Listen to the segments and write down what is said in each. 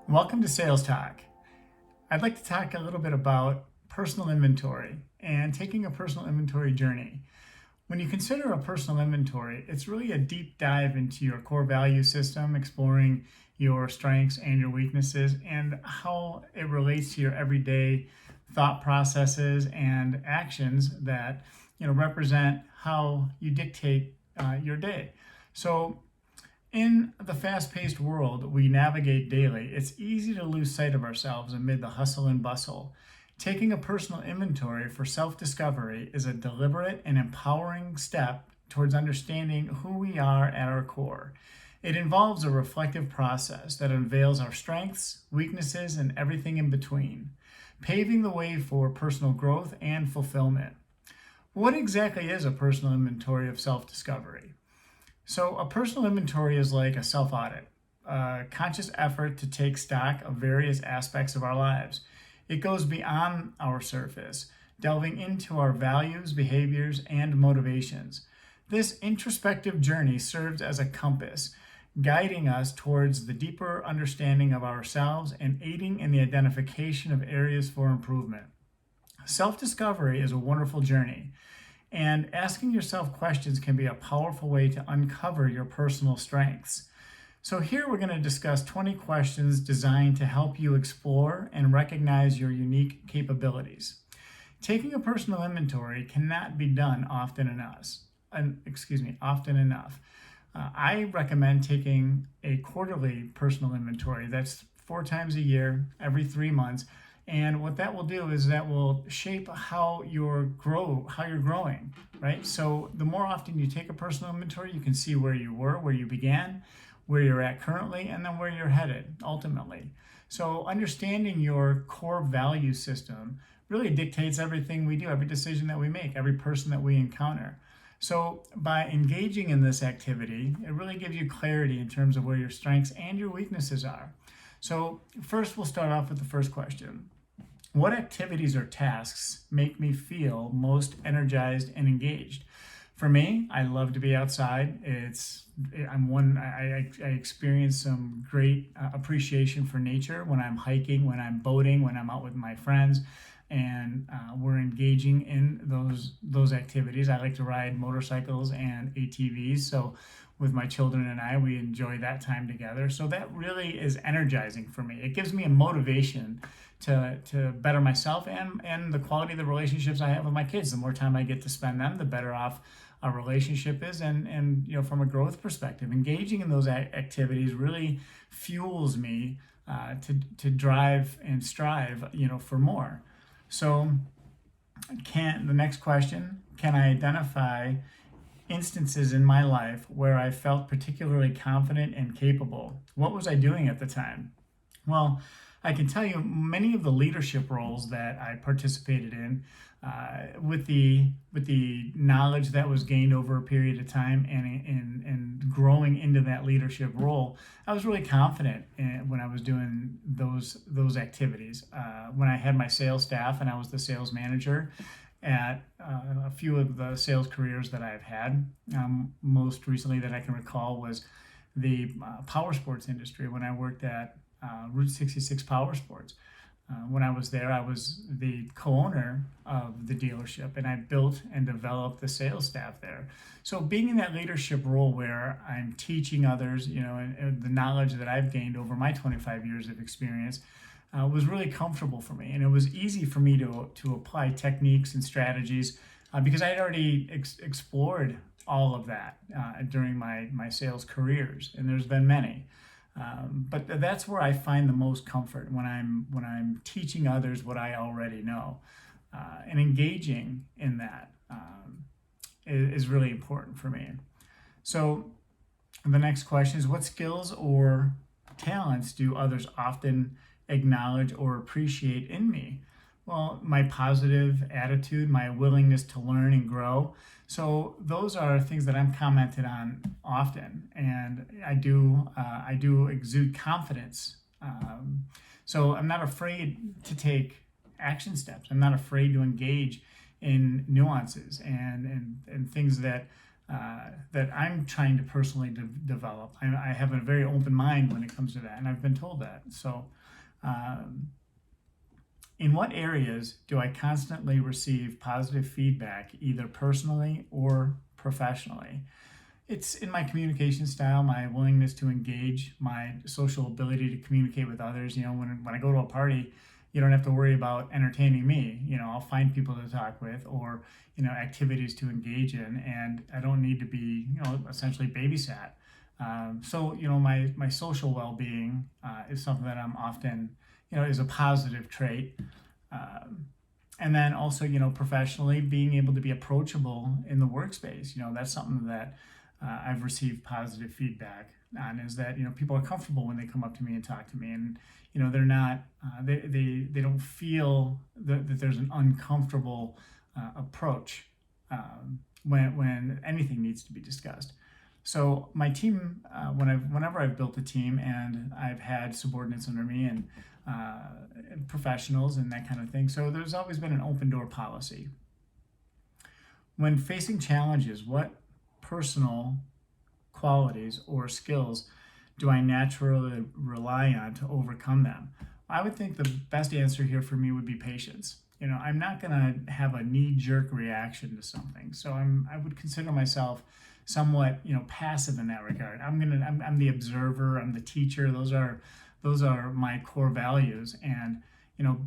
Welcome to Sales Talk. I'd like to talk a little bit about personal inventory and taking a personal inventory journey. When you consider a personal inventory, it's really a deep dive into your core value system, exploring your strengths and your weaknesses and how it relates to your everyday thought processes and actions that represent how you dictate your day. So in the fast paced world we navigate daily, it's easy to lose sight of ourselves amid the hustle and bustle. Taking a personal inventory for self discovery is a deliberate and empowering step towards understanding who we are at our core. It involves a reflective process that unveils our strengths, weaknesses, and everything in between, paving the way for personal growth and fulfillment. What exactly is a personal inventory of self discovery? So, a personal inventory is like a self audit, a conscious effort to take stock of various aspects of our lives. It goes beyond our surface, delving into our values, behaviors, and motivations. This introspective journey serves as a compass, guiding us towards the deeper understanding of ourselves and aiding in the identification of areas for improvement. Self discovery is a wonderful journey, and asking yourself questions can be a powerful way to uncover your personal strengths. So, here we're going to discuss 20 questions designed to help you explore and recognize your unique capabilities. Taking a personal inventory cannot be done often enough. I recommend taking a quarterly personal inventory. That's 4 times a year, every 3 months. And what that will do is that will shape how you're growing, right? So the more often you take a personal inventory, you can see where you were, where you began, where you're at currently, and then where you're headed ultimately. So understanding your core value system really dictates everything we do, every decision that we make, every person that we encounter. So by engaging in this activity, it really gives you clarity in terms of where your strengths and your weaknesses are. So first, we'll start off with the first question. What activities or tasks make me feel most energized and engaged? For me, I love to be outside. I experience some great appreciation for nature when I'm hiking, when I'm boating, when I'm out with my friends, and we're engaging in those activities. I like to ride motorcycles and ATVs, so with my children and we enjoy that time together. So that really is energizing for me. It gives me a motivation to better myself and the quality of the relationships I have with my kids. The more time I get to spend them, the better off our relationship is. And from a growth perspective, engaging in those activities really fuels me to drive and strive, for more. So, the next question, can I identify instances in my life where I felt particularly confident and capable? What was I doing at the time? Well, I can tell you many of the leadership roles that I participated in, with the knowledge that was gained over a period of time and growing into that leadership role, I was really confident when I was doing those activities. When I had my sales staff and I was the sales manager at a few of the sales careers that I've had, most recently that I can recall was the power sports industry when I worked at Route 66 Power Sports. When I was there, I was the co-owner of the dealership, and I built and developed the sales staff there. So being in that leadership role where I'm teaching others, and the knowledge that I've gained over my 25 years of experience was really comfortable for me, and it was easy for me to apply techniques and strategies because I had already explored all of that during my sales careers, and there's been many. But that's where I find the most comfort when I'm teaching others what I already know, and engaging in that is really important for me. So the next question is, what skills or talents do others often acknowledge or appreciate in me? Well, my positive attitude, my willingness to learn and grow. So those are things that I'm commented on often, and I do exude confidence. So I'm not afraid to take action steps. I'm not afraid to engage in nuances and things that that I'm trying to personally develop. I have a very open mind when it comes to that, and I've been told that. So, um, in what areas do I constantly receive positive feedback, either personally or professionally? It's in my communication style, my willingness to engage, my social ability to communicate with others. When I go to a party, you don't have to worry about entertaining me. I'll find people to talk with, or activities to engage in, and I don't need to be essentially babysat. So my social well-being is something that I'm often is a positive trait. Um, and then also, professionally, being able to be approachable in the workspace. That's something that I've received positive feedback on, is that people are comfortable when they come up to me and talk to me, and they're not they don't feel that there's an uncomfortable approach when anything needs to be discussed. So my team, whenever I've built a team and I've had subordinates under me, and professionals and that kind of thing, so there's always been an open door policy. When facing challenges, what personal qualities or skills do I naturally rely on to overcome them? I would think the best answer here for me would be patience. I'm not going to have a knee-jerk reaction to something, so I would consider myself somewhat passive in that regard. I'm the observer, I'm the teacher. Those are my core values, and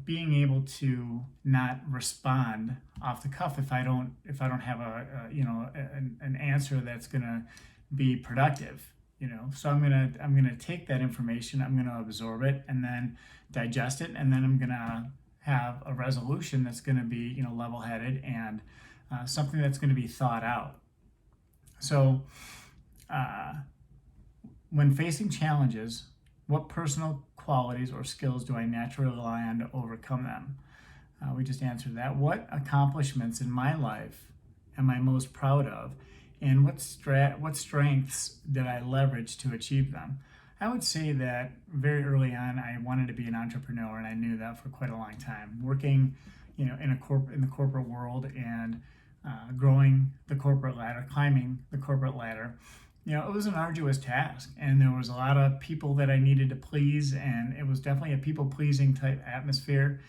being able to not respond off the cuff if I don't have an answer that's going to be productive. So I'm gonna take that information, I'm gonna absorb it, and then digest it, and then I'm gonna have a resolution that's going to be level-headed, and something that's going to be thought out. So when facing challenges, what personal qualities or skills do I naturally rely on to overcome them? We just answered that. What accomplishments in my life am I most proud of, and what strengths did I leverage to achieve them? I would say that very early on, I wanted to be an entrepreneur, and I knew that for quite a long time. Working, in the corporate world, and growing the corporate ladder, climbing the corporate ladder, it was an arduous task, and there was a lot of people that I needed to please, and it was definitely a people-pleasing type atmosphere.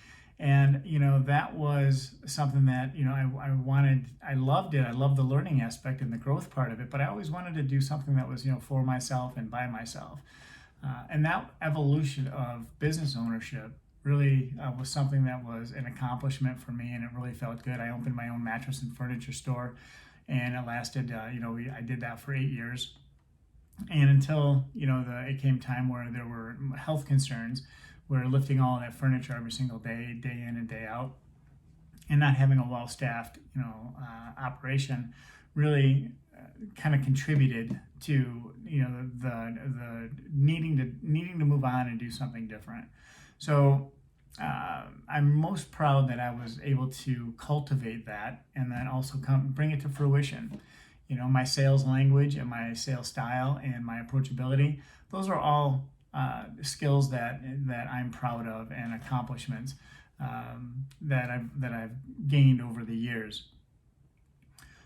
And that was something that I wanted. I loved it. I loved the learning aspect and the growth part of it, but I always wanted to do something that was for myself and by myself. And that evolution of business ownership really was something that was an accomplishment for me, and it really felt good. I opened my own mattress and furniture store, and it lasted. I did that for 8 years, and until it came time where there were health concerns. We're lifting all of that furniture every single day, day in and day out, and not having a well-staffed, operation really kind of contributed to the needing to move on and do something different. So I'm most proud that I was able to cultivate that, and then also bring it to fruition. My sales language and my sales style and my approachability; those are all skills that I'm proud of, and accomplishments that I've gained over the years.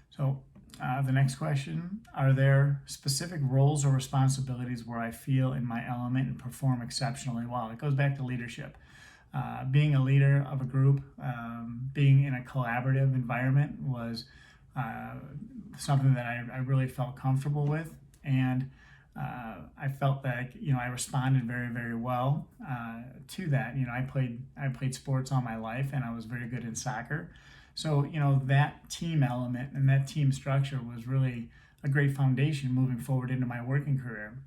So the next question: are there specific roles or responsibilities where I feel in my element and perform exceptionally well? It goes back to leadership. Being a leader of a group, being in a collaborative environment was something that I really felt comfortable with, and I felt like I responded very, very well to that. I played sports all my life, and I was very good in soccer. So that team element and that team structure was really a great foundation moving forward into my working career.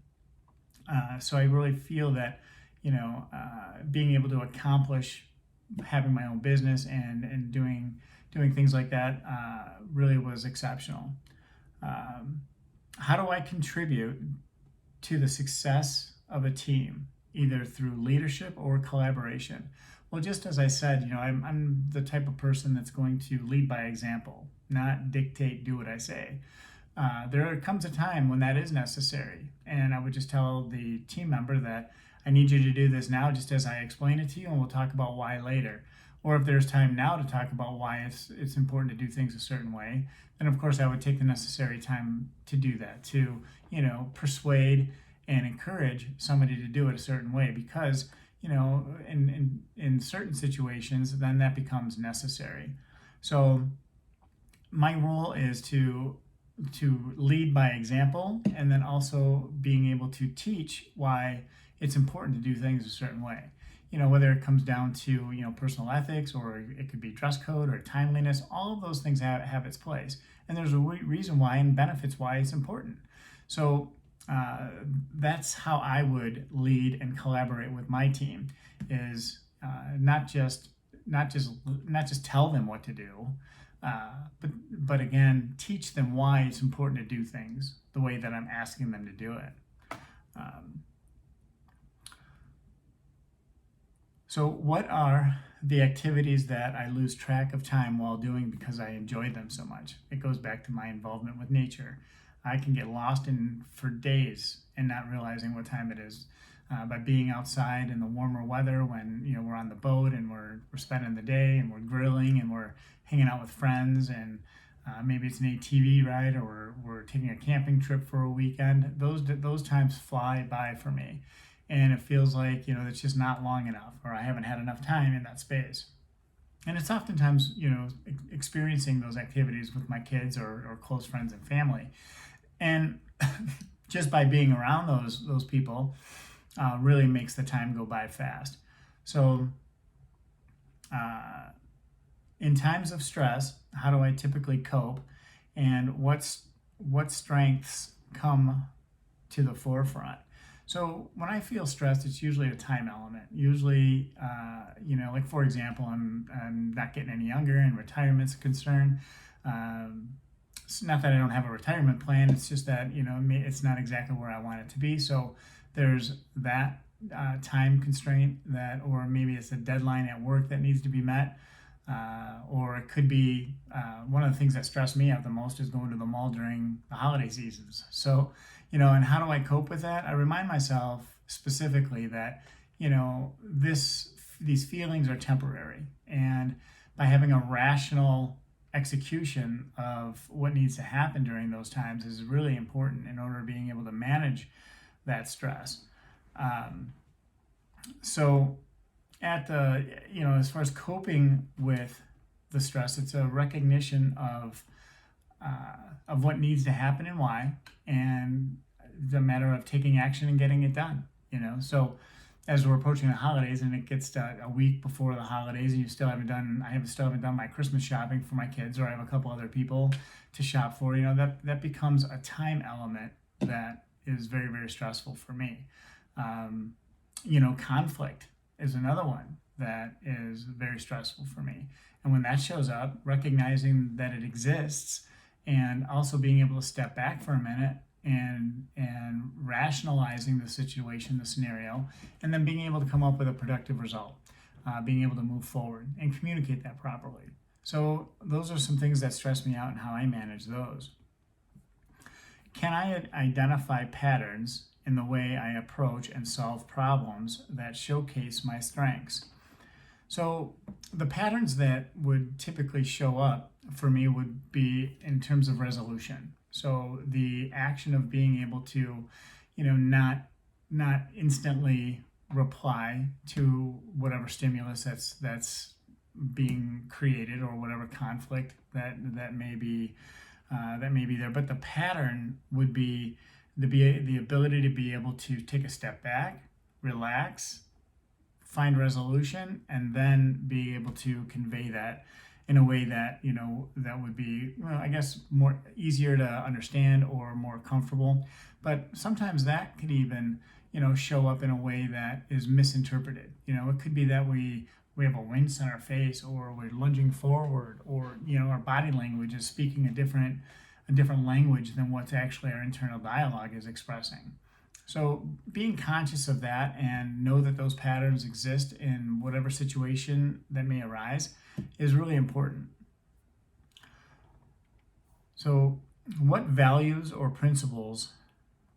So I really feel that being able to accomplish having my own business and doing things like that really was exceptional. How do I contribute to the success of a team, either through leadership or collaboration? Well, just as I said, I'm the type of person that's going to lead by example, not dictate, do what I say. There comes a time when that is necessary, and I would just tell the team member that I need you to do this now, just as I explain it to you, and we'll talk about why later. or if there's time now to talk about why it's important to do things a certain way, then of course I would take the necessary time to do that, to persuade and encourage somebody to do it a certain way, because in certain situations then that becomes necessary. So my role is to lead by example, and then also being able to teach why it's important to do things a certain way. Whether it comes down to personal ethics, or it could be dress code or timeliness, all of those things have its place, and there's a reason why and benefits why it's important. So that's how I would lead and collaborate with my team, is not just tell them what to do, but again, teach them why it's important to do things the way that I'm asking them to do it. So what are the activities that I lose track of time while doing because I enjoy them so much? It goes back to my involvement with nature. I can get lost for days and not realizing what time it is. By being outside in the warmer weather, when we're on the boat and we're spending the day and we're grilling and we're hanging out with friends, and maybe it's an ATV ride, or we're taking a camping trip for a weekend. Those times fly by for me, and it feels like it's just not long enough, or I haven't had enough time in that space. And it's oftentimes experiencing those activities with my kids or close friends and family, and just by being around those people really makes the time go by fast. So in times of stress, how do I typically cope, and what strengths come to the forefront? So when I feel stressed, it's usually a time element. Usually, like for example, I'm not getting any younger, and retirement's a concern. It's not that I don't have a retirement plan. It's just that it's not exactly where I want it to be. So there's that time constraint, or maybe it's a deadline at work that needs to be met. Or it could be one of the things that stress me out the most is going to the mall during the holiday seasons. So, and how do I cope with that? I remind myself specifically that, these feelings are temporary, and by having a rational execution of what needs to happen during those times is really important in order to being able to manage that stress. So as far as coping with the stress, it's a recognition of what needs to happen and why, and the matter of taking action and getting it done. So as we're approaching the holidays, and it gets to a week before the holidays, and I still haven't done my Christmas shopping for my kids, or I have a couple other people to shop for. That becomes a time element that is very, very stressful for me. Conflict is another one that is very stressful for me. And when that shows up, recognizing that it exists, and also being able to step back for a minute and rationalizing the situation, the scenario, and then being able to come up with a productive result, being able to move forward and communicate that properly. So those are some things that stress me out and how I manage those. Can I identify patterns in the way I approach and solve problems that showcase my strengths? So the patterns that would typically show up for me would be in terms of resolution. So the action of being able to, not instantly reply to whatever stimulus that's being created, or whatever conflict that may be there. But the pattern would be the ability to be able to take a step back, relax, find resolution, and then be able to convey that in a way that that would be, I guess, more easier to understand or more comfortable. But sometimes that could even show up in a way that is misinterpreted. It could be that we have a wince on our face, or we're lunging forward, or our body language is speaking a different language than what's actually our internal dialogue is expressing. So being conscious of that, and know that those patterns exist in whatever situation that may arise, is really important. So what values or principles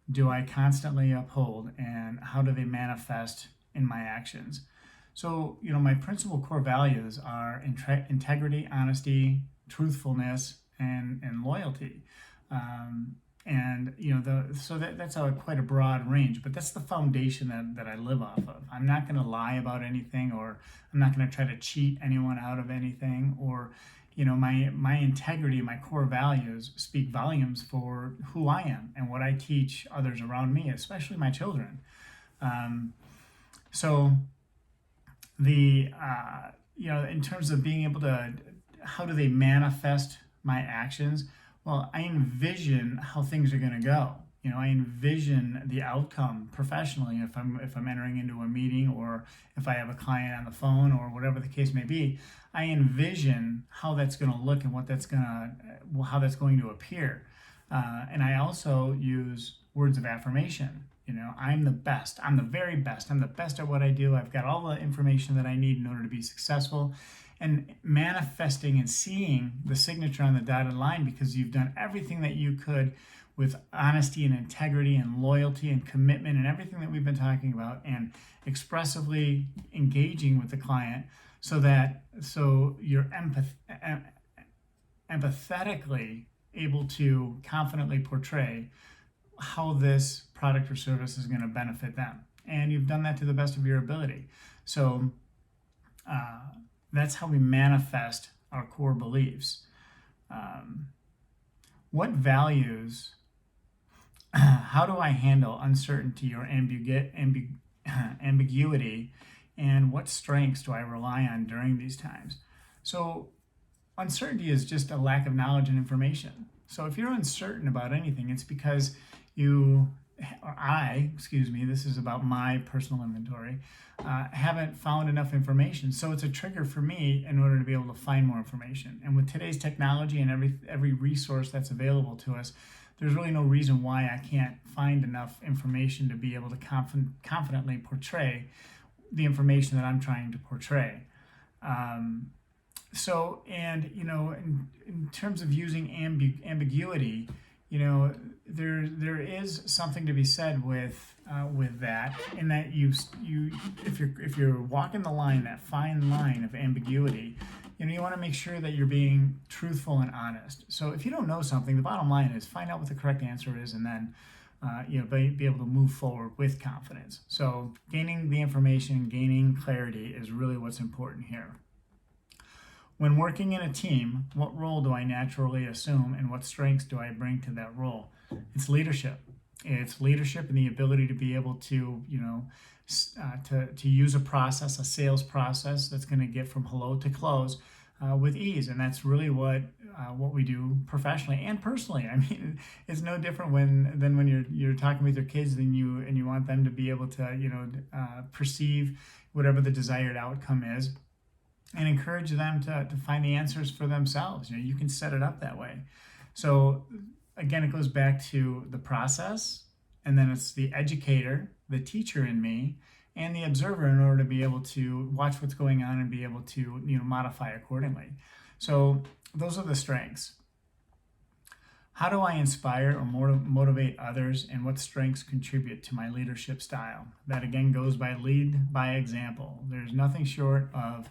do I constantly uphold, and how do they manifest in my actions? So, my principal core values are integrity, honesty, truthfulness, and loyalty. Um, and that's quite a broad range, but that's the foundation that I live off of. I'm not going to lie about anything, or I'm not going to try to cheat anyone out of anything, or my integrity, my core values speak volumes for who I am and what I teach others around me, especially my children. Um, so the in terms of being able to, how do they manifest my actions? Well, I envision how things are going to go. I envision the outcome professionally if I'm entering into a meeting, or if I have a client on the phone, or whatever the case may be. I envision how that's going to look and how that's going to appear. And I also use words of affirmation. I'm the best. I'm the very best. I'm the best at what I do. I've got all the information that I need in order to be successful. And manifesting and seeing the signature on the dotted line, because you've done everything that you could with honesty and integrity and loyalty and commitment and everything that we've been talking about, and expressively engaging with the client, so you're empathetically able to confidently portray how this product or service is going to benefit them. And you've done that to the best of your ability. So that's how we manifest our core beliefs. What values, how do I handle uncertainty or ambiguity, and what strengths do I rely on during these times? So uncertainty is just a lack of knowledge and information. So if you're uncertain about anything, it's because this is about my personal inventory, haven't found enough information. So it's a trigger for me in order to be able to find more information. And with today's technology and every resource that's available to us, there's really no reason why I can't find enough information to be able to confidently portray the information that I'm trying to portray. In terms of using ambiguity, there is something to be said with that, in that if you're walking the line, that fine line of ambiguity, you want to make sure that you're being truthful and honest. So if you don't know something, the bottom line is find out what the correct answer is, and then be able to move forward with confidence. So gaining the information, gaining clarity is really what's important here. When working in a team, what role do I naturally assume, and what strengths do I bring to that role? It's leadership. It's leadership and the ability to be able to, to use a process, a sales process that's going to get from hello to close with ease. And that's really what we do professionally and personally. I mean, it's no different than when you're talking with your kids, and you want them to be able to, perceive whatever the desired outcome is, and encourage them to find the answers for themselves. You can set it up that way. So again, it goes back to the process, and then it's the educator, the teacher in me, and the observer, in order to be able to watch what's going on and be able to modify accordingly. So those are the strengths. How do I inspire or motivate others, and what strengths contribute to my leadership style? That again goes by lead by example. There's nothing short of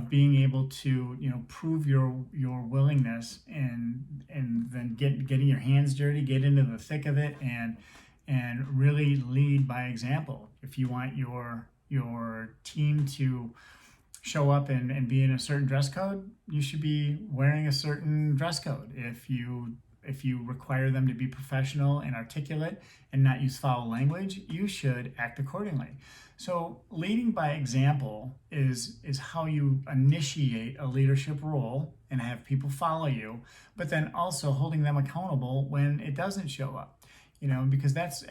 being able to prove your willingness, and then getting your hands dirty, get into the thick of it, and really lead by example. If you want your team to show up and be in a certain dress code, you should be wearing a certain dress code. If you require them to be professional and articulate and not use foul language, you should act accordingly. So leading by example is how you initiate a leadership role and have people follow you, but then also holding them accountable when it doesn't show up. Because that's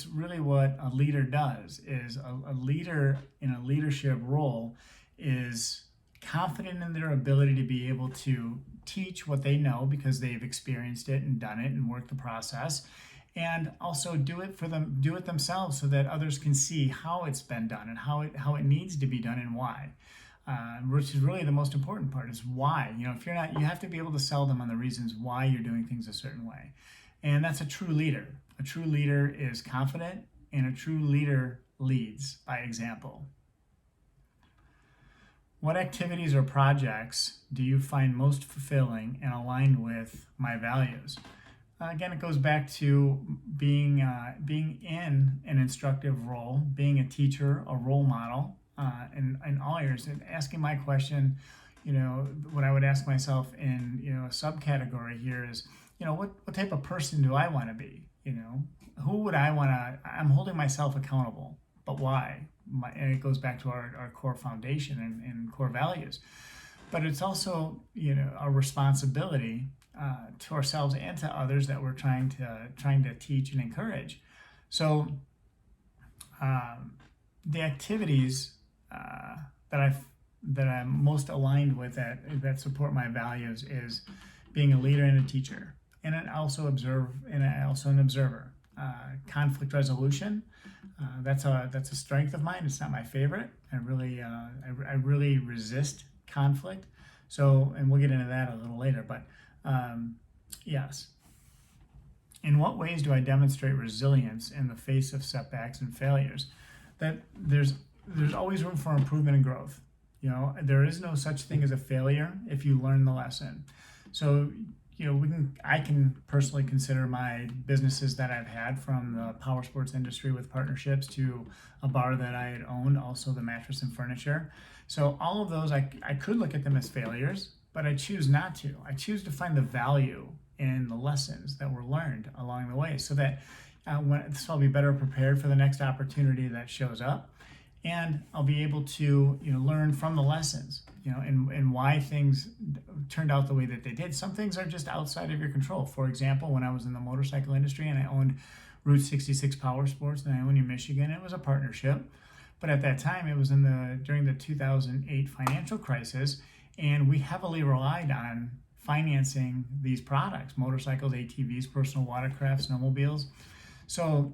really what a leader does. Is a leader in a leadership role is confident in their ability to be able to teach what they know, because they've experienced it and done it and worked the process, and also do it themselves, so that others can see how it's been done and how it needs to be done, and why. Which is really the most important part, is why. If you're not, you have to be able to sell them on the reasons why you're doing things a certain way. And that's a true leader. A true leader is confident, and a true leader leads by example. What activities or projects do you find most fulfilling and aligned with my values? Again, it goes back to being in an instructive role, being a teacher, a role model, in all areas, and asking my question. What I would ask myself in a subcategory here is, what type of person do I want to be? Who would I want to? I'm holding myself accountable, but why? And it goes back to our core foundation and core values. But it's also our responsibility to ourselves and to others that we're trying to teach and encourage. So the activities that I'm most aligned with that support my values is being a leader and a teacher, and also an observer. Conflict resolution. That's a strength of mine. It's not my favorite. I really resist conflict. So, and we'll get into that a little later. But yes. In what ways do I demonstrate resilience in the face of setbacks and failures? That there's always room for improvement and growth. There is no such thing as a failure if you learn the lesson. So, I can personally consider my businesses that I've had, from the power sports industry with partnerships to a bar that I had owned, also the mattress and furniture. So all of those, I could look at them as failures, but I choose not to. I choose to find the value in the lessons that were learned along the way, so that so I'll be better prepared for the next opportunity that shows up, and I'll be able to learn from the lessons, and why things turned out the way that they did. Some things are just outside of your control. For example, when I was in the motorcycle industry and I owned Route 66 Power Sports in Ionia, Michigan, it was a partnership. But at that time, it was during the 2008 financial crisis, and we heavily relied on financing these products: motorcycles, ATVs, personal watercraft, snowmobiles. So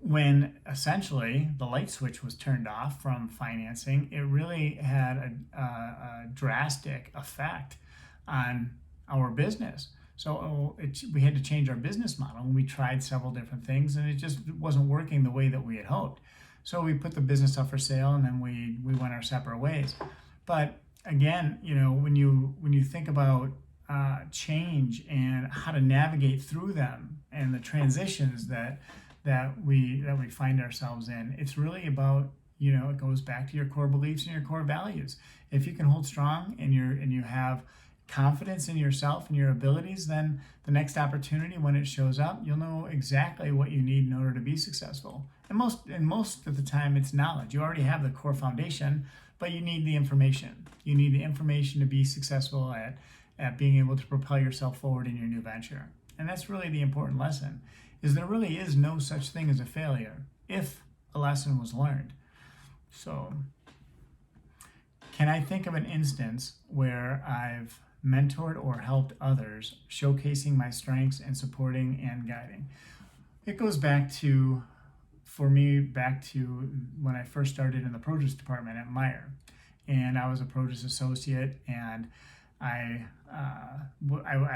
when essentially the light switch was turned off from financing, it really had a drastic effect on our business. So we had to change our business model, and we tried several different things, and it just wasn't working the way that we had hoped. So we put the business up for sale, and then we went our separate ways. But again, when you think about change and how to navigate through them and the transitions that we find ourselves in, it's really about, it goes back to your core beliefs and your core values. If you can hold strong and you have confidence in yourself and your abilities, then the next opportunity, when it shows up, you'll know exactly what you need in order to be successful. And most of the time, it's knowledge. You already have the core foundation, but you need the information. You need the information to be successful at being able to propel yourself forward in your new venture. And that's really the important lesson, is there really is no such thing as a failure if a lesson was learned. So, can I think of an instance where I've mentored or helped others, showcasing my strengths and supporting and guiding? It goes back to when I first started in the produce department at Meijer, and I was a produce associate, and I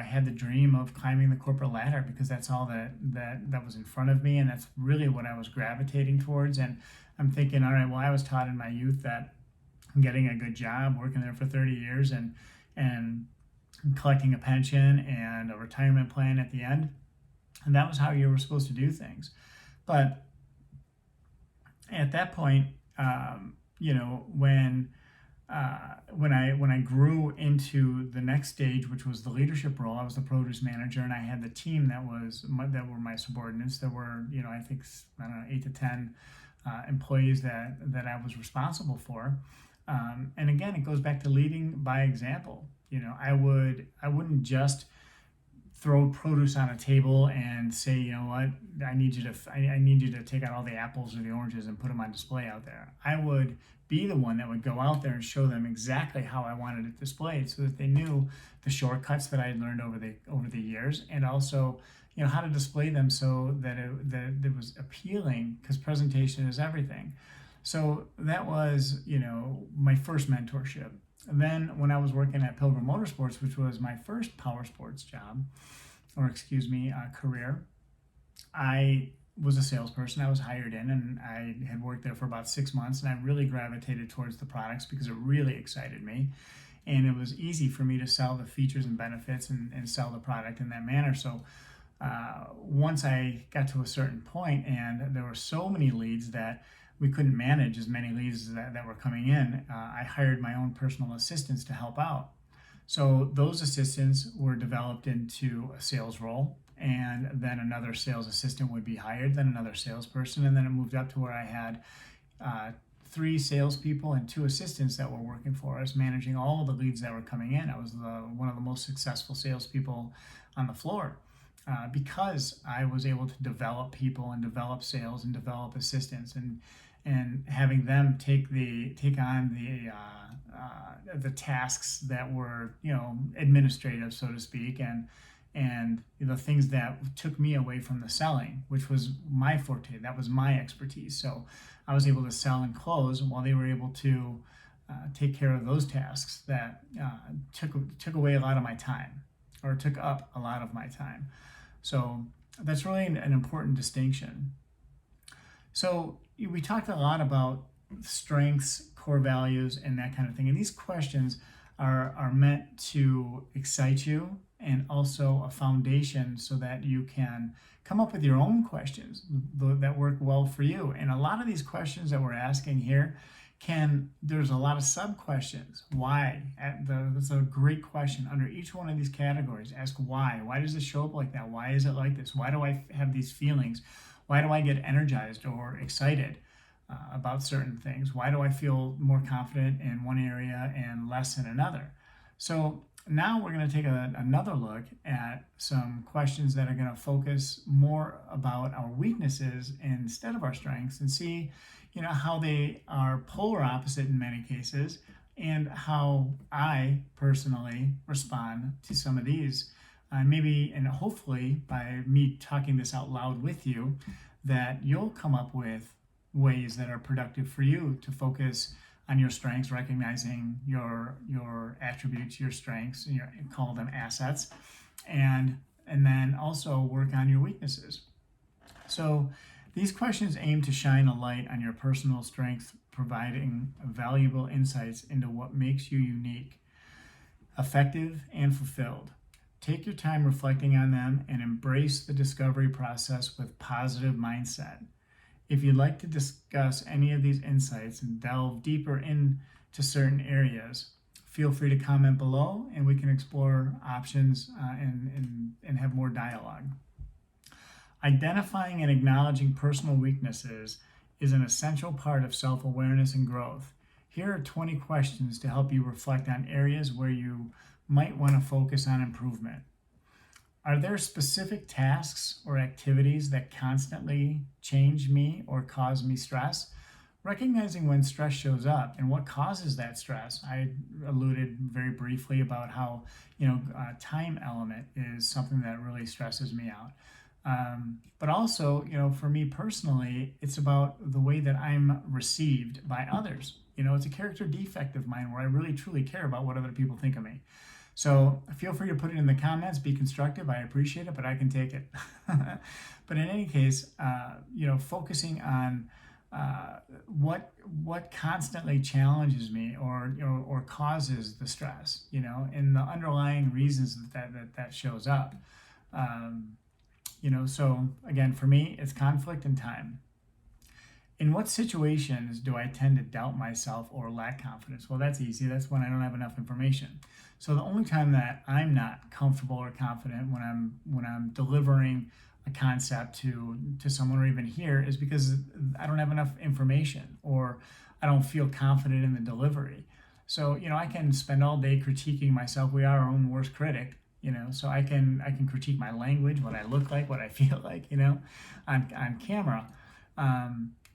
had the dream of climbing the corporate ladder, because that's all that was in front of me, and that's really what I was gravitating towards. And I'm thinking, all right, well, I was taught in my youth that getting a good job, working there for 30 years, and collecting a pension and a retirement plan at the end, and that was how you were supposed to do things. But at that point, when I grew into the next stage, which was the leadership role, I was the produce manager, and I had the team that were my subordinates. There were, I think, 8 to 10 employees that I was responsible for. And again, it goes back to leading by example. I wouldn't just throw produce on a table and say, what, I need you to take out all the apples or the oranges and put them on display out there. I would be the one that would go out there and show them exactly how I wanted it displayed, so that they knew the shortcuts that I had learned over the years, and also how to display them so that it was appealing, because presentation is everything. So that was my first mentorship. And then when I was working at Pilgrim Motorsports, which was my first power sports job, career, I was a salesperson. I was hired in, and I had worked there for about 6 months, and I really gravitated towards the products because it really excited me. And it was easy for me to sell the features and benefits and sell the product in that manner. So once I got to a certain point and there were so many leads that we couldn't manage as many leads that were coming in, I hired my own personal assistants to help out. So those assistants were developed into a sales role, and then another sales assistant would be hired, then another salesperson, and then it moved up to where I had uh, 3 salespeople and 2 assistants that were working for us, managing all of the leads that were coming in. I was one of the most successful salespeople on the floor because I was able to develop people and develop sales and develop assistants, and having them take on the tasks that were, administrative, so to speak, and the things that took me away from the selling, which was my forte. That was my expertise. So I was able to sell and close while they were able to take care of those tasks that took away a lot of my time, or took up a lot of my time. So that's really an important distinction. So we talked a lot about strengths, core values, and that kind of thing. And these questions are meant to excite you, and also a foundation so that you can come up with your own questions that work well for you. And a lot of these questions that we're asking here there's a lot of sub questions. Why? That's a great question. Under each one of these categories, ask why. Why does it show up like that? Why is it like this? Why do I have these feelings? Why do I get energized or excited about certain things? Why do I feel more confident in one area and less in another? So now we're going to take another look at some questions that are going to focus more about our weaknesses instead of our strengths, and see, how they are polar opposite in many cases, and how I personally respond to some of these. Maybe, and hopefully by me talking this out loud with you, that you'll come up with ways that are productive for you to focus on your strengths, recognizing your attributes, your strengths, and call them assets, and then also work on your weaknesses. So these questions aim to shine a light on your personal strengths, providing valuable insights into what makes you unique, effective, and fulfilled. Take your time reflecting on them and embrace the discovery process with positive mindset. If you'd like to discuss any of these insights and delve deeper into certain areas, feel free to comment below, and we can explore options and have more dialogue. Identifying and acknowledging personal weaknesses is an essential part of self-awareness and growth. Here are 20 questions to help you reflect on areas where you might want to focus on improvement. Are there specific tasks or activities that constantly change me or cause me stress? Recognizing when stress shows up and what causes that stress. I alluded very briefly about how, time element is something that really stresses me out. But also, for me personally, it's about the way that I'm received by others. It's a character defect of mine where I really truly care about what other people think of me. So feel free to put it in the comments, be constructive. I appreciate it, but I can take it. But in any case, focusing on what constantly challenges me or causes the stress, and the underlying reasons that shows up. So again, for me, it's conflict and time. In what situations do I tend to doubt myself or lack confidence? Well, that's easy. That's when I don't have enough information. So the only time that I'm not comfortable or confident when I'm delivering a concept to someone, or even here, is because I don't have enough information, or I don't feel confident in the delivery. So I can spend all day critiquing myself. We are our own worst critic. So I can critique my language, what I look like, what I feel like, on camera.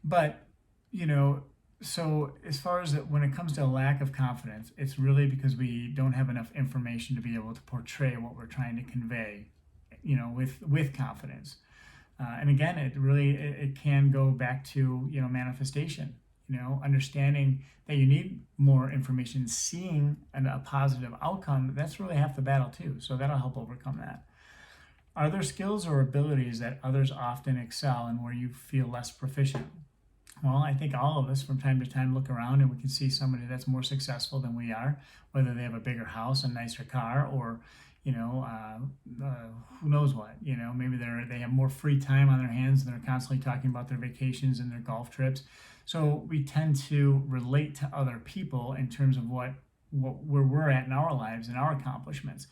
But so as far as when it comes to a lack of confidence, it's really because we don't have enough information to be able to portray what we're trying to convey, with confidence. And again, it can go back to, manifestation, understanding that you need more information, seeing a positive outcome. That's really half the battle too. So that'll help overcome that. Are there skills or abilities that others often excel and where you feel less proficient? Well, I think all of us from time to time look around and we can see somebody that's more successful than we are, whether they have a bigger house, a nicer car, or who knows what. Maybe they have more free time on their hands and they're constantly talking about their vacations and their golf trips. So we tend to relate to other people in terms of where we're at in our lives and our accomplishments,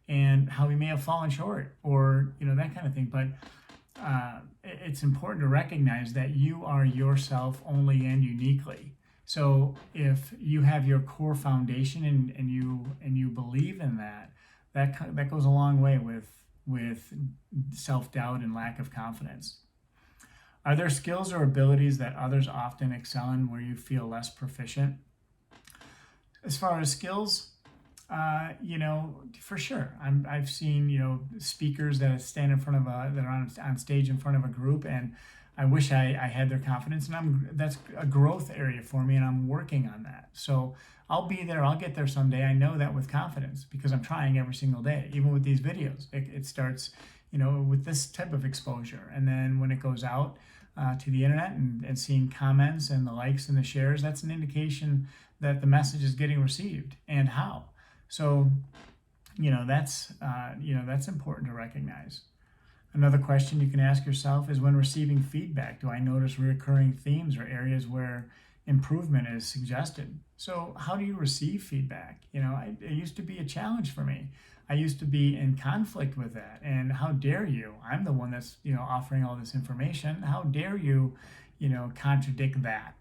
and how we may have fallen short, or that kind of thing. But it's important to recognize that you are yourself only and uniquely. So if you have your core foundation and you believe in that goes a long way with self-doubt and lack of confidence. Are there skills or abilities that others often excel in where you feel less proficient? As far as skills, for sure. I've seen, speakers that stand in front of that are on stage in front of a group, and I wish I had their confidence, and that's a growth area for me, and I'm working on that. So I'll be there, I'll get there someday. I know that with confidence because I'm trying every single day. Even with these videos, it starts, with this type of exposure, and then when it goes out to the internet and seeing comments and the likes and the shares, that's an indication that the message is getting received and how. So, that's important to recognize. Another question you can ask yourself is, when receiving feedback, do I notice recurring themes or areas where improvement is suggested? So how do you receive feedback? It used to be a challenge for me. I used to be in conflict with that. And how dare you? I'm the one that's, offering all this information. How dare you, contradict that?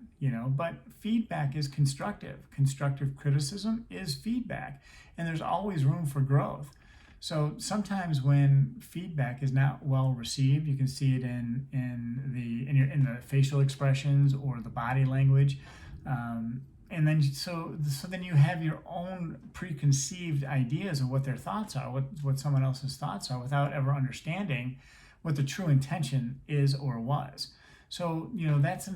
But feedback is constructive. Constructive criticism is feedback. And there's always room for growth. So sometimes when feedback is not well received, you can see it in the facial expressions or the body language, and then so then you have your own preconceived ideas of what their thoughts are, what someone else's thoughts are, without ever understanding what the true intention is or was. So that's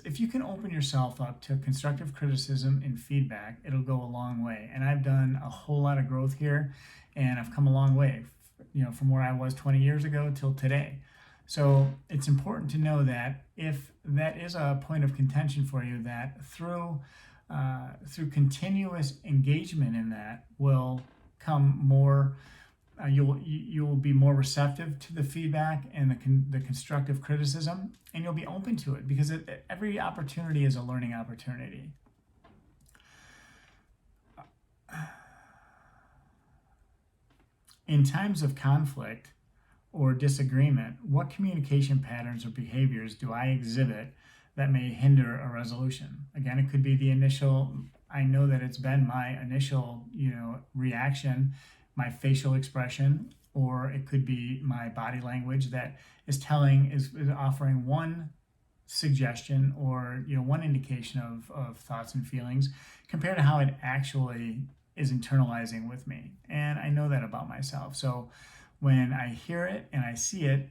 if you can open yourself up to constructive criticism and feedback, it'll go a long way. And I've done a whole lot of growth here, and I've come a long way, from where I was 20 years ago till today. So it's important to know that if that is a point of contention for you, that through continuous engagement in that will come more. You will be more receptive to the feedback and the constructive criticism, and you'll be open to it because every opportunity is a learning opportunity. In times of conflict or disagreement, what communication patterns or behaviors do I exhibit that may hinder a resolution? Again, it could be the initial, I know that it's been my initial, reaction, my facial expression, or it could be my body language that is offering one suggestion or one indication of thoughts and feelings compared to how it actually is internalizing with me. And I know that about myself. So when I hear it and I see it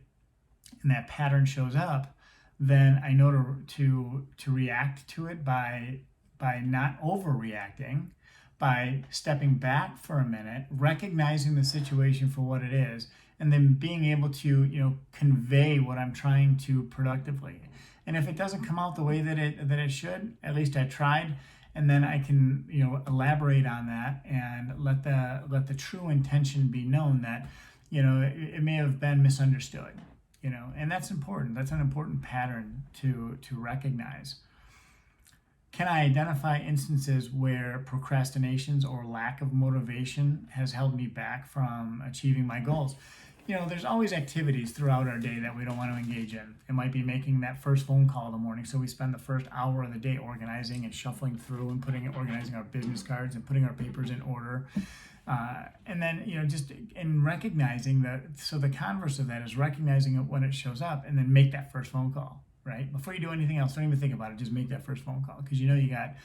and that pattern shows up, then I know to react to it by not overreacting, by stepping back for a minute, recognizing the situation for what it is, and then being able to convey what I'm trying to productively. And if it doesn't come out the way that it should, at least I tried, and then I can elaborate on that and let the true intention be known that it may have been misunderstood, and that's important. That's an important pattern to recognize. Can I identify instances where procrastinations or lack of motivation has held me back from achieving my goals? There's always activities throughout our day that we don't want to engage in. It might be making that first phone call in the morning, so we spend the first hour of the day organizing and shuffling through and organizing our business cards and putting our papers in order. And then, just in recognizing that, so the converse of that is recognizing it when it shows up and then make that first phone call. Right? Before you do anything else, don't even think about it. Just make that first phone call, because you got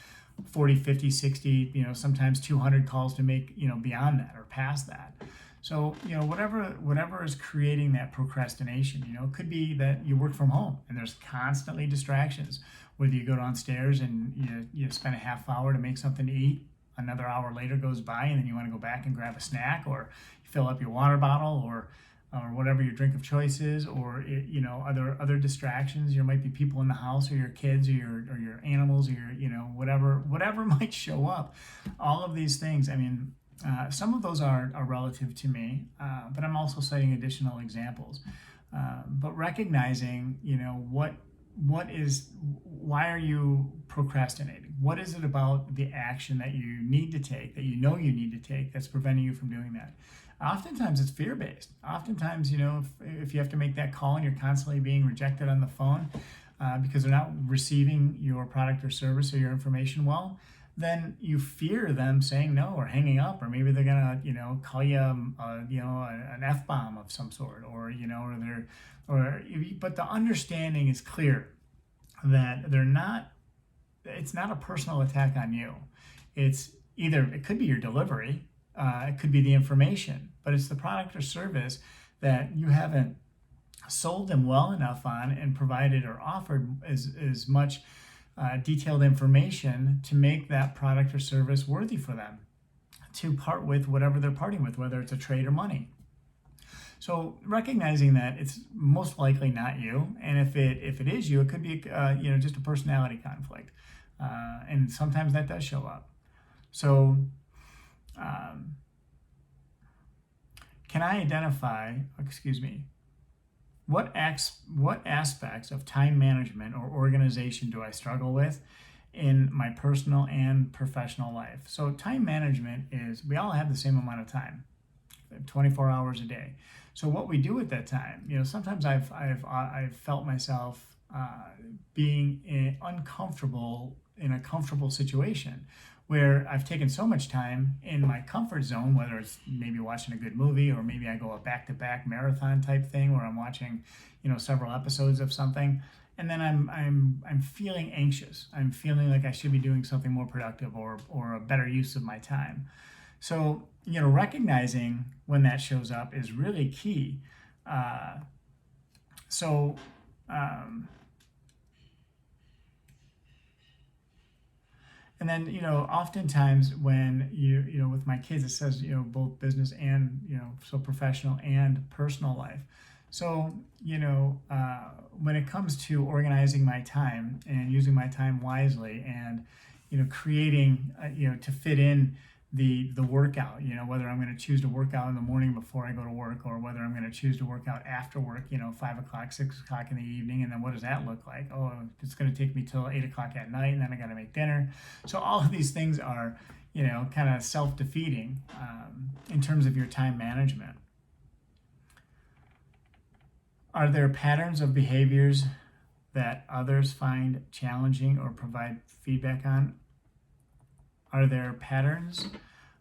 40, 50, 60, sometimes 200 calls to make, beyond that or past that. So, whatever is creating that procrastination, it could be that you work from home and there's constantly distractions. Whether you go downstairs and you spend a half hour to make something to eat, another hour later goes by and then you want to go back and grab a snack, or you fill up your water bottle, or or whatever your drink of choice is, or other distractions. There might be people in the house, or your kids, or your animals, or your whatever might show up. All of these things. I mean, some of those are relative to me, but I'm also citing additional examples. But recognizing, why are you procrastinating? What is it about the action that you need to take, that you need to take, that's preventing you from doing that? Oftentimes it's fear-based. Oftentimes, if you have to make that call and you're constantly being rejected on the phone because they're not receiving your product or service or your information well, then you fear them saying no or hanging up, or maybe they're gonna, call you, an F-bomb of some sort, but the understanding is clear that it's not a personal attack on you. It could be your delivery, it could be the information, but it's the product or service that you haven't sold them well enough on and provided or offered as much detailed information to make that product or service worthy for them to part with whatever they're parting with, whether it's a trade or money. So recognizing that it's most likely not you, and if it is you, it could be just a personality conflict, and sometimes that does show up. So can I identify? Excuse me. What aspects of time management or organization do I struggle with in my personal and professional life? So time management is, we all have the same amount of time, 24 hours a day. So what we do at that time, sometimes I've felt myself being uncomfortable in a comfortable situation where I've taken so much time in my comfort zone, whether it's maybe watching a good movie, or maybe I go a back-to-back marathon type thing where I'm watching, several episodes of something, and then I'm feeling anxious. I'm feeling like I should be doing something more productive or a better use of my time. So, recognizing when that shows up is really key. And then, oftentimes when with my kids, it says, both business and, so professional and personal life. So, when it comes to organizing my time and using my time wisely and, creating, to fit in the workout, whether I'm going to choose to work out in the morning before I go to work, or whether I'm going to choose to work out after work, 5 o'clock, 6 o'clock in the evening. And then what does that look like? Oh, it's going to take me till 8 o'clock at night, and then I got to make dinner. So all of these things are, kind of self-defeating in terms of your time management. Are there patterns of behaviors that others find challenging or provide feedback on? Are there patterns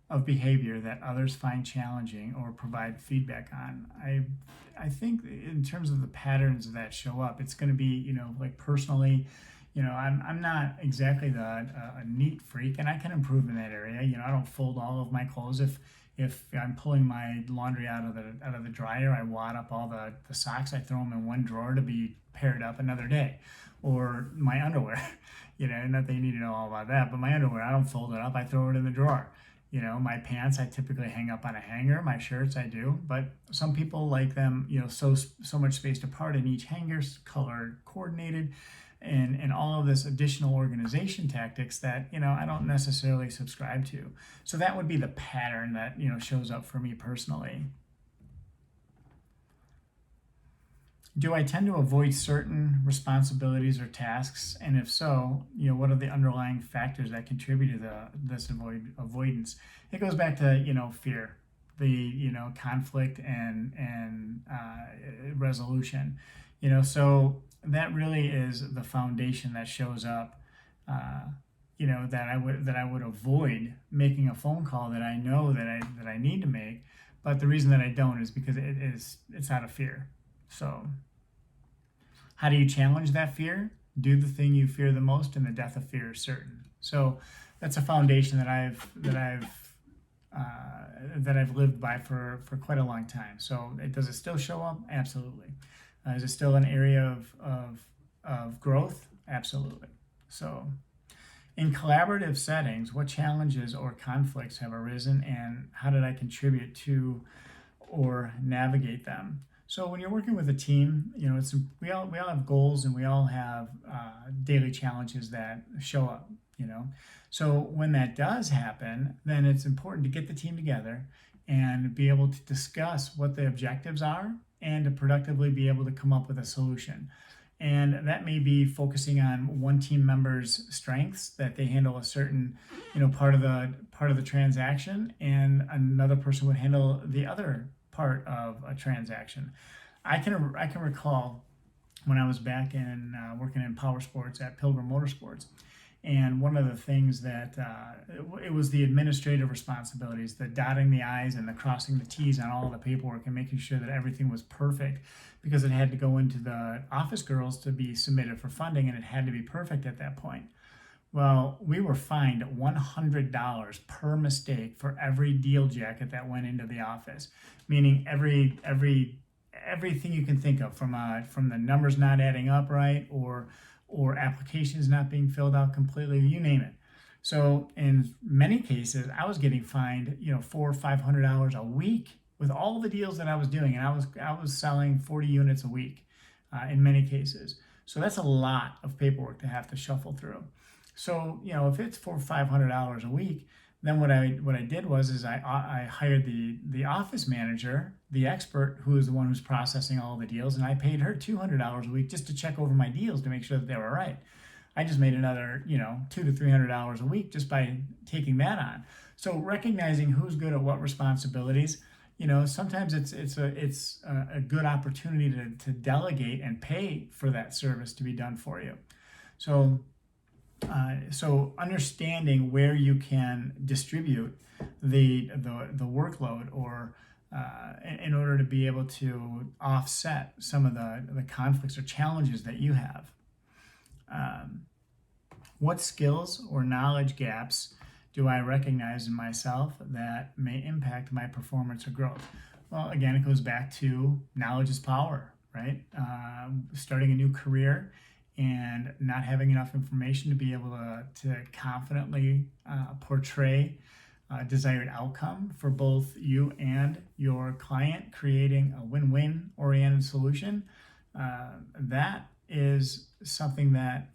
of behavior that others find challenging or provide feedback on? I think in terms of the patterns that show up, it's going to be, like personally, I'm not exactly a neat freak, and I can improve in that area. I don't fold all of my clothes. If I'm pulling my laundry out of the dryer, I wad up all the socks. I throw them in one drawer to be paired up another day. Or my underwear, not that you need to know all about that, but my underwear, I don't fold it up. I throw it in the drawer. My pants, I typically hang up on a hanger. My shirts, I do. But some people like them, so much spaced apart in each hanger, color coordinated, and all of this additional organization tactics that, I don't necessarily subscribe to. So that would be the pattern that, shows up for me personally. Do I tend to avoid certain responsibilities or tasks? And if so, what are the underlying factors that contribute to this avoidance? It goes back to, fear, the, conflict and resolution, so that really is the foundation that shows up, that I would avoid making a phone call that I know that I need to make. But the reason that I don't is because it's out of fear. So how do you challenge that fear? Do the thing you fear the most, and the death of fear is certain. So that's a foundation that I've lived by for quite a long time. So does it still show up? Absolutely. Is it still an area of growth? Absolutely. So in collaborative settings, what challenges or conflicts have arisen, and how did I contribute to or navigate them. So when you're working with a team, we all have goals, and we all have daily challenges that show up. So when that does happen, then it's important to get the team together and be able to discuss what the objectives are and to productively be able to come up with a solution. And that may be focusing on one team member's strengths, that they handle a certain part of the transaction, and another person would handle the other part of a transaction. I can recall when I was back in working in power sports at Pilgrim Motorsports. And one of the things that it was the administrative responsibilities, the dotting the I's and the crossing the T's on all the paperwork and making sure that everything was perfect, because it had to go into the office girls to be submitted for funding, and it had to be perfect at that point. Well, we were fined $100 per mistake for every deal jacket that went into the office, meaning everything you can think of, from the numbers not adding up right, or applications not being filled out completely, you name it. So in many cases, I was getting fined, $400 or $500 a week with all the deals that I was doing, and I was selling 40 units a week in many cases. So that's a lot of paperwork to have to shuffle through. So if it's $400 or $500 a week, then what I did was I hired the office manager, the expert, who is the one who's processing all the deals, and I paid her $200 a week just to check over my deals to make sure that they were right. I just made another $200 to $300 a week just by taking that on. So recognizing who's good at what responsibilities, sometimes it's a good opportunity to delegate and pay for that service to be done for you. So understanding where you can distribute the workload, or in order to be able to offset some of the conflicts or challenges that you have. What skills or knowledge gaps do I recognize in myself that may impact my performance or growth? Well, again, it goes back to knowledge is power, right? Starting a new career and not having enough information to be able to confidently portray a desired outcome for both you and your client, creating a win-win oriented solution. That is something that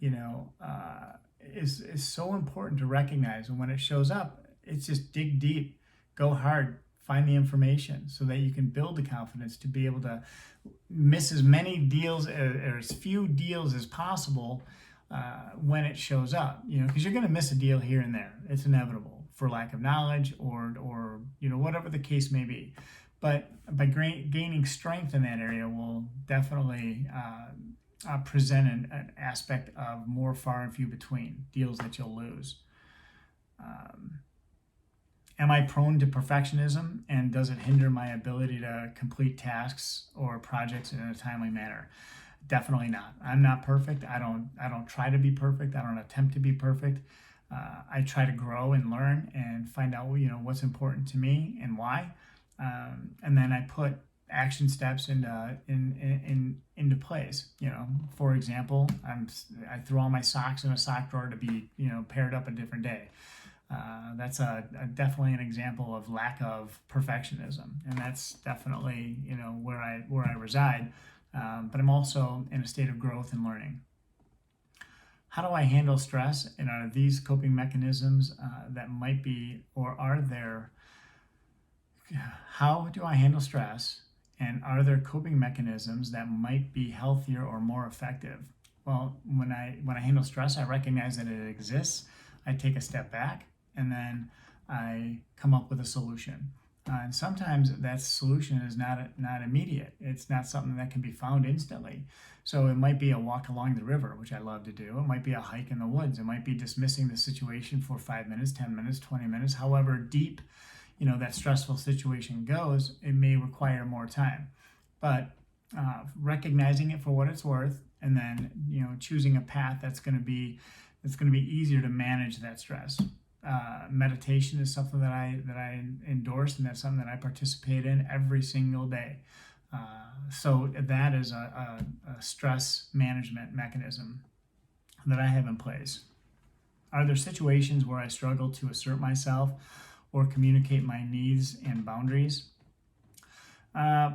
is so important to recognize. And when it shows up, it's just dig deep, go hard, find the information so that you can build the confidence to be able to miss as many deals or as few deals as possible when it shows up, because you're going to miss a deal here and there. It's inevitable for lack of knowledge or whatever the case may be. But by gaining strength in that area will definitely present an aspect of more far and few between deals that you'll lose. Am I prone to perfectionism, and does it hinder my ability to complete tasks or projects in a timely manner? Definitely not. I'm not perfect. I don't try to be perfect. I don't attempt to be perfect. I try to grow and learn and find out what's important to me and why, and then I put action steps into place. For example, I throw all my socks in a sock drawer to be paired up a different day. That's definitely an example of lack of perfectionism, and that's definitely where I reside. But I'm also in a state of growth and learning. How do I handle stress, and are these coping mechanisms that might be, or are there? How do I handle stress, and are there coping mechanisms that might be healthier or more effective? Well, when I handle stress, I recognize that it exists. I take a step back, and then I come up with a solution. And sometimes that solution is not immediate. It's not something that can be found instantly. So it might be a walk along the river, which I love to do. It might be a hike in the woods. It might be dismissing the situation for 5 minutes, 10 minutes, 20 minutes, however deep that stressful situation goes. It may require more time. But recognizing it for what it's worth, and then choosing a path that's going to be easier to manage that stress. Meditation is something that I endorse, and that's something that I participate in every single day. So that is a stress management mechanism that I have in place. Are there situations where I struggle to assert myself or communicate my needs and boundaries?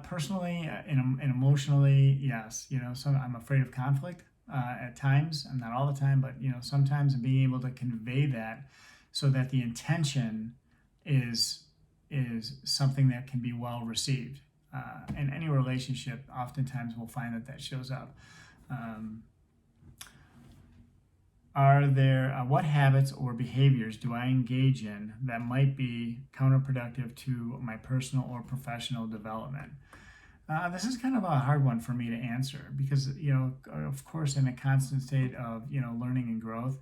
Personally and emotionally, yes. I'm afraid of conflict at times. I'm not all the time, but sometimes, and being able to convey that so that the intention is something that can be well received. In any relationship, oftentimes we'll find that shows up. Are there what habits or behaviors do I engage in that might be counterproductive to my personal or professional development? This is kind of a hard one for me to answer because, of course, in a constant state of, learning and growth,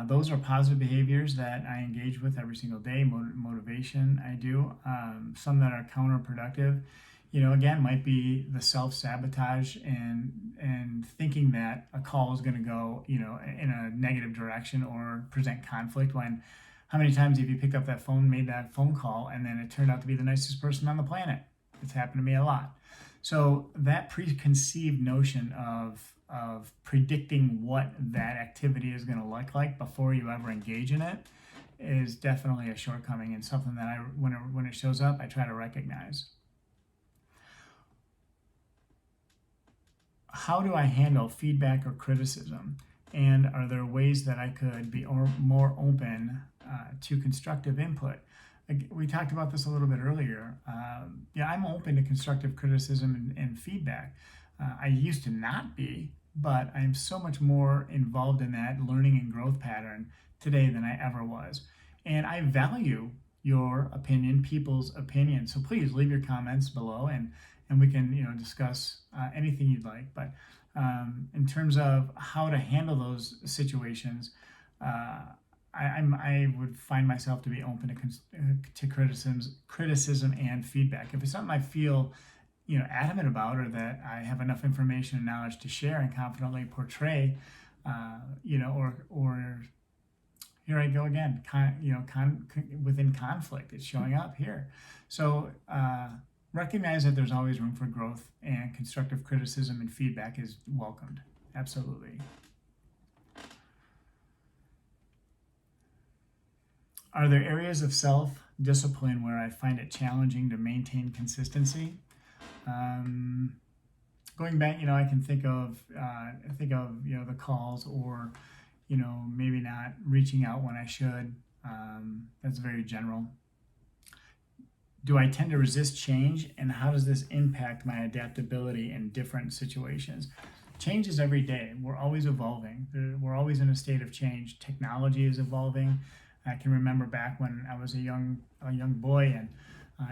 those are positive behaviors that I engage with every single day. Motivation, I do. Some that are counterproductive, again, might be the self-sabotage and thinking that a call is going to go, in a negative direction or present conflict when how many times have you picked up that phone, made that phone call, and then it turned out to be the nicest person on the planet? It's happened to me a lot. So that preconceived notion of predicting what that activity is going to look like before you ever engage in it is definitely a shortcoming and something that when it shows up, I try to recognize. How do I handle feedback or criticism? And are there ways that I could be more open to constructive input? We talked about this a little bit earlier. I'm open to constructive criticism and feedback. I used to not be, but I'm so much more involved in that learning and growth pattern today than I ever was. And I value your opinion, people's opinion. So please leave your comments below and we can discuss anything you'd like. But in terms of how to handle those situations, I would find myself to be open to criticism and feedback. If it's something I feel adamant about, or that I have enough information and knowledge to share and confidently portray, or here I go again, within conflict, it's showing up here. So recognize that there's always room for growth, and constructive criticism and feedback is welcomed. Absolutely. Are there areas of self-discipline where I find it challenging to maintain consistency? Going back, I can think of the calls, or maybe not reaching out when I should. That's very general. Do I tend to resist change, and how does this impact my adaptability in different situations? Change is every day. We're always evolving. We're always in a state of change. Technology is evolving. I can remember back when I was a young boy and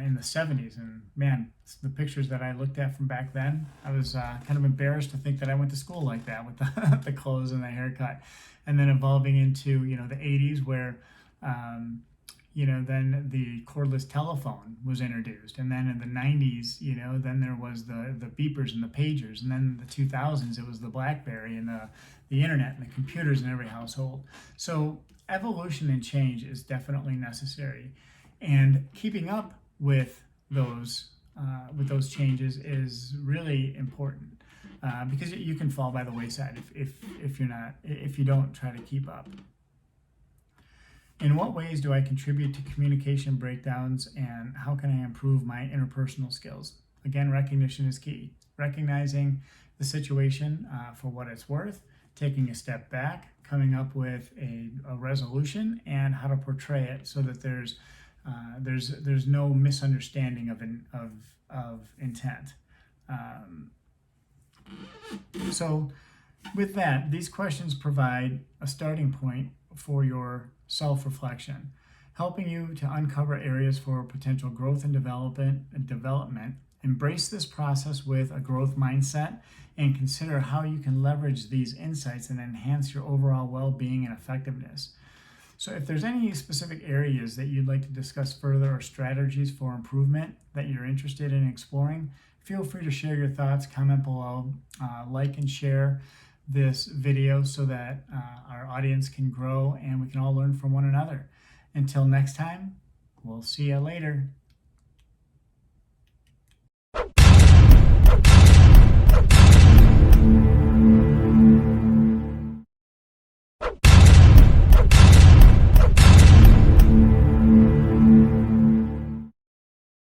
in the 70s, and man, the pictures that I looked at from back then, I was kind of embarrassed to think that I went to school like that with the clothes and the haircut. And then evolving into the 80s, where then the cordless telephone was introduced, and then in the 90s, then there was the beepers and the pagers, and then in the 2000s it was the BlackBerry and the internet and the computers in every household. So evolution and change is definitely necessary, and keeping up with those changes is really important, because you can fall by the wayside if you don't try to keep up. In what ways do I contribute to communication breakdowns, and how can I improve my interpersonal skills? Again, recognition is key. Recognizing the situation for what it's worth, taking a step back, coming up with a resolution, and how to portray it so that there's no misunderstanding of intent. So with that, these questions provide a starting point for your self-reflection, helping you to uncover areas for potential growth and development. Embrace this process with a growth mindset, and consider how you can leverage these insights and enhance your overall well-being and effectiveness. So if there's any specific areas that you'd like to discuss further, or strategies for improvement that you're interested in exploring, feel free to share your thoughts, comment below, like and share this video so that our audience can grow and we can all learn from one another. Until next time, we'll see you later.